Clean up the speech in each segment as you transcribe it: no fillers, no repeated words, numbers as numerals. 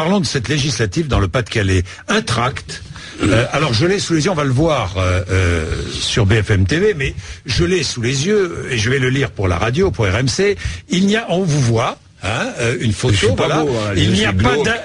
parlons de cette législative dans le Pas-de-Calais. Un tract. Alors je l'ai sous les yeux, on va le voir sur BFM TV, mais je l'ai sous les yeux et je vais le lire pour la radio, pour RMC. On vous voit. Une photo, voilà. Beau, hein,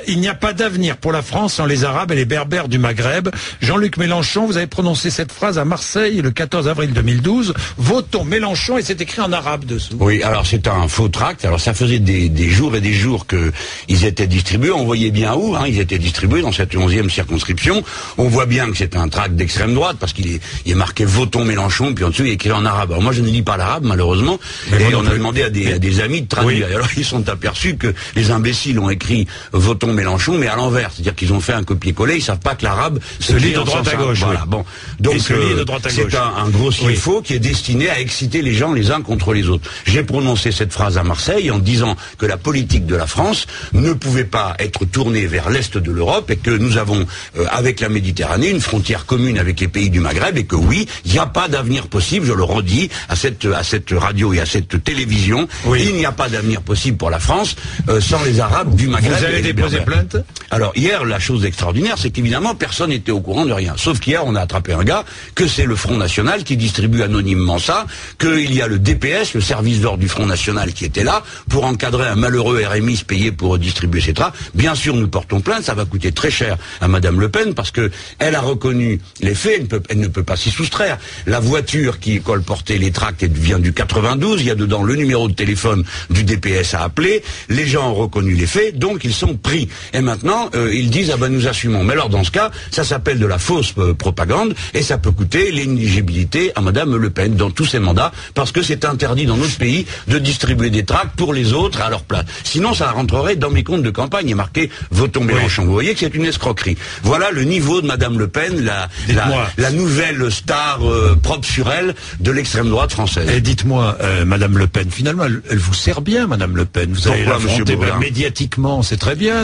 il n'y a pas d'avenir pour la France sans les Arabes et les Berbères du Maghreb. Jean-Luc Mélenchon, vous avez prononcé cette phrase à Marseille le 14 avril 2012. Votons Mélenchon, et c'est écrit en arabe dessous. Oui, alors c'est un faux tract. Alors ça faisait des jours et des jours que ils étaient distribués. On voyait bien où, ils étaient distribués dans cette 11e circonscription. On voit bien que c'est un tract d'extrême droite parce qu'il est marqué Votons Mélenchon, puis en dessous il est écrit en arabe. Alors moi je ne lis pas l'arabe malheureusement, et on a demandé à des amis de traduire. Oui. Alors ils sont aperçus que les imbéciles ont écrit Votons Mélenchon, mais à l'envers. C'est-à-dire qu'ils ont fait un copier-coller, ils savent pas que l'arabe se lit de droite à gauche. Voilà. Bon. Donc c'est un grossier faux qui est destiné à exciter les gens les uns contre les autres. J'ai prononcé cette phrase à Marseille en disant que la politique de la France ne pouvait pas être tournée vers l'est de l'Europe et que nous avons, avec la Méditerranée, une frontière commune avec les pays du Maghreb et que oui, il n'y a pas d'avenir possible, je le redis, à cette radio et à cette télévision, il n'y a pas d'avenir possible pour la France sans les Arabes du Maghreb. Vous avez déposé plainte? Alors hier, la chose extraordinaire, c'est qu'évidemment personne n'était au courant de rien. Sauf qu'hier, on a attrapé un gars, que c'est le Front National qui distribue anonymement ça, qu'il y a le DPS, le service d'ordre du Front National, qui était là pour encadrer un malheureux RMI payé pour distribuer ces tracts. Bien sûr, nous portons plainte, ça va coûter très cher à Madame Le Pen parce que elle a reconnu les faits, elle ne peut pas s'y soustraire. La voiture qui colportait les tracts vient du 92, il y a dedans le numéro de téléphone du DPS à appeler. Les gens ont reconnu les faits, donc ils sont pris. Et maintenant, ils disent nous assumons. Mais alors dans ce cas, ça s'appelle de la fausse propagande et ça peut coûter l'inéligibilité à Madame Le Pen dans tous ses mandats parce que c'est interdit dans notre pays de distribuer des tracts pour les autres à leur place. Sinon, ça rentrerait dans mes comptes de campagne et marqué Votons Mélenchon. Vous voyez que c'est une escroquerie. Voilà le niveau de Madame Le Pen, la nouvelle star propre sur elle de l'extrême droite française. Et dites-moi, Madame Le Pen, finalement, elle vous sert bien, Madame Le Pen. Vous allez l'affronter médiatiquement, c'est très bien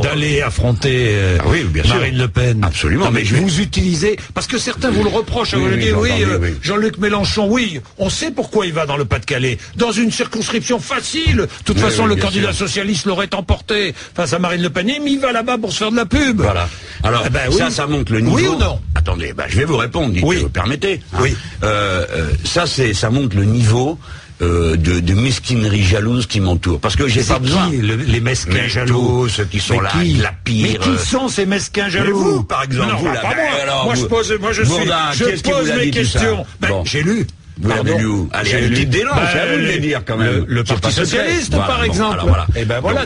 d'aller affronter Marine Le Pen. Absolument. Non, mais vous utilisez, parce que certains vous le reprochent, vous le dites, Jean-Luc Mélenchon, on sait pourquoi il va dans le Pas-de-Calais, dans une circonscription facile. De toute façon, le candidat socialiste l'aurait emporté face à Marine Le Pen, mais il va là-bas pour se faire de la pub. Voilà. Alors, ça montre le niveau. Oui ou non? Attendez, je vais vous répondre, vous permettez. Oui. Ça montre le niveau de mesquinerie jalouse qui m'entoure. Parce que j'ai pas besoin. Les mesquins jaloux, ceux qui sont là, la pire. Mais qui sont ces mesquins jaloux? Vous, par exemple, non, pas moi. Je pose mes questions. J'ai lu. Allez, petite dénonce, c'est à vous de les dire quand même. Le Parti Socialiste, par exemple.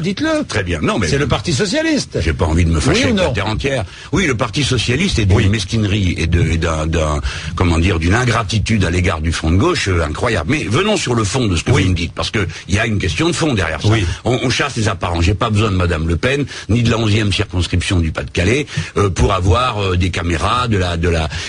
Dites-le. Très bien. Non, mais c'est le Parti Socialiste. J'ai pas envie de me fâcher avec la terre entière. Oui, le Parti Socialiste est d'une mesquinerie et d'une ingratitude à l'égard du front de gauche incroyable. Mais venons sur le fond de ce que vous me dites, parce que il y a une question de fond derrière ça. On chasse les apparents. J'ai pas besoin de Madame Le Pen ni de la 11e circonscription du Pas-de-Calais pour avoir des caméras,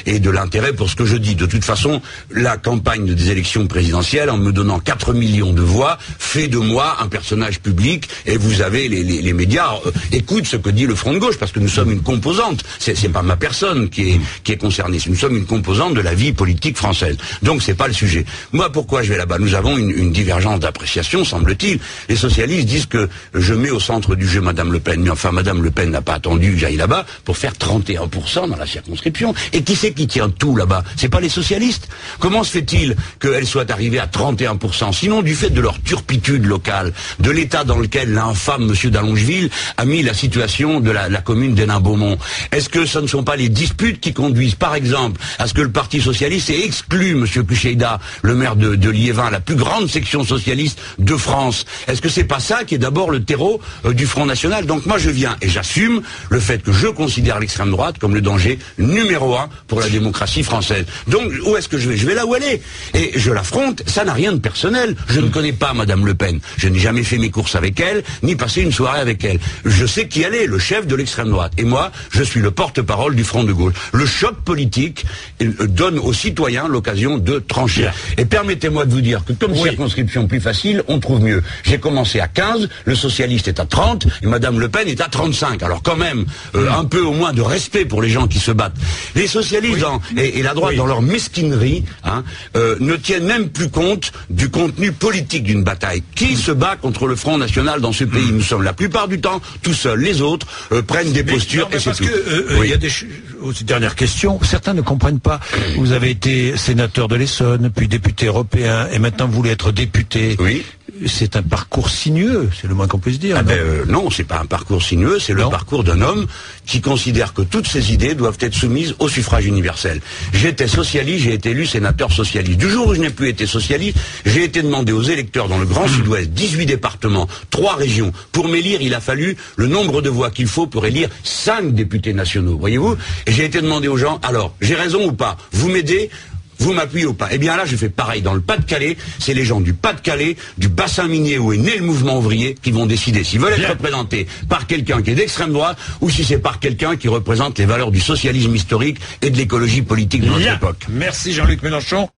et de l'intérêt pour ce que je dis. De toute façon, la campagne des élections présidentielles, en me donnant 4 millions de voix, fait de moi un personnage public, et vous avez les médias écoutent ce que dit le Front de gauche, parce que nous sommes une composante, c'est pas ma personne qui est concernée, nous sommes une composante de la vie politique française. Donc c'est pas le sujet. Moi, pourquoi je vais là-bas? Nous avons une divergence d'appréciation, semble-t-il. Les socialistes disent que je mets au centre du jeu Madame Le Pen, mais enfin Madame Le Pen n'a pas attendu que j'aille là-bas pour faire 31% dans la circonscription. Et qui c'est qui tient tout là-bas? C'est pas les socialistes. Comment se fait-il qu'elle soit arrivée à 31%, sinon du fait de leur turpitude locale, de l'état dans lequel l'infâme monsieur d'Allongeville a mis la situation de la commune d'Hénin-Beaumont. Est-ce que ce ne sont pas les disputes qui conduisent, par exemple, à ce que le Parti Socialiste ait exclu monsieur Kucheida, le maire de Liévin, la plus grande section socialiste de France? Est-ce que c'est pas ça qui est d'abord le terreau du Front National? Donc moi je viens et j'assume le fait que je considère l'extrême droite comme le danger numéro 1 pour la démocratie française. Donc où est-ce que je vais? Je vais là où elle est. Et je l'affronte, ça n'a rien de personnel. Je ne connais pas Madame Le Pen. Je n'ai jamais fait mes courses avec elle, ni passé une soirée avec elle. Je sais qui elle est, le chef de l'extrême droite. Et moi, je suis le porte-parole du Front de gauche. Le choc politique donne aux citoyens l'occasion de trancher. Et permettez-moi de vous dire que comme circonscription plus facile, on trouve mieux. J'ai commencé à 15, le socialiste est à 30, et Madame Le Pen est à 35. Alors quand même, un peu au moins de respect pour les gens qui se battent. Les socialistes et la droite, dans leur mesquinerie, ne tiennent même plus compte du contenu politique d'une bataille. Qui se bat contre le Front National dans ce pays? Nous sommes la plupart du temps tout seuls. Les autres prennent des postures et c'est tout. Il y a des dernières questions. Certains ne comprennent pas. Vous avez été sénateur de l'Essonne, puis député européen, et maintenant vous voulez être député. Oui. C'est un parcours sinueux, c'est le moins qu'on puisse dire. Non, c'est pas un parcours sinueux, c'est le parcours d'un homme qui considère que toutes ses idées doivent être soumises au suffrage universel. J'étais socialiste, j'ai été élu sénateur socialiste. Du jour où je n'ai plus été socialiste, j'ai été demandé aux électeurs dans le Grand Sud-Ouest, 18 départements, 3 régions. Pour m'élire, il a fallu le nombre de voix qu'il faut pour élire 5 députés nationaux, voyez-vous. Et j'ai été demandé aux gens, alors, j'ai raison ou pas? Vous m'aidez? Vous m'appuyez ou pas? Eh bien là, je fais pareil. Dans le Pas-de-Calais, c'est les gens du Pas-de-Calais, du bassin minier où est né le mouvement ouvrier, qui vont décider s'ils veulent être représentés par quelqu'un qui est d'extrême droite ou si c'est par quelqu'un qui représente les valeurs du socialisme historique et de l'écologie politique de notre époque. Merci Jean-Luc Mélenchon.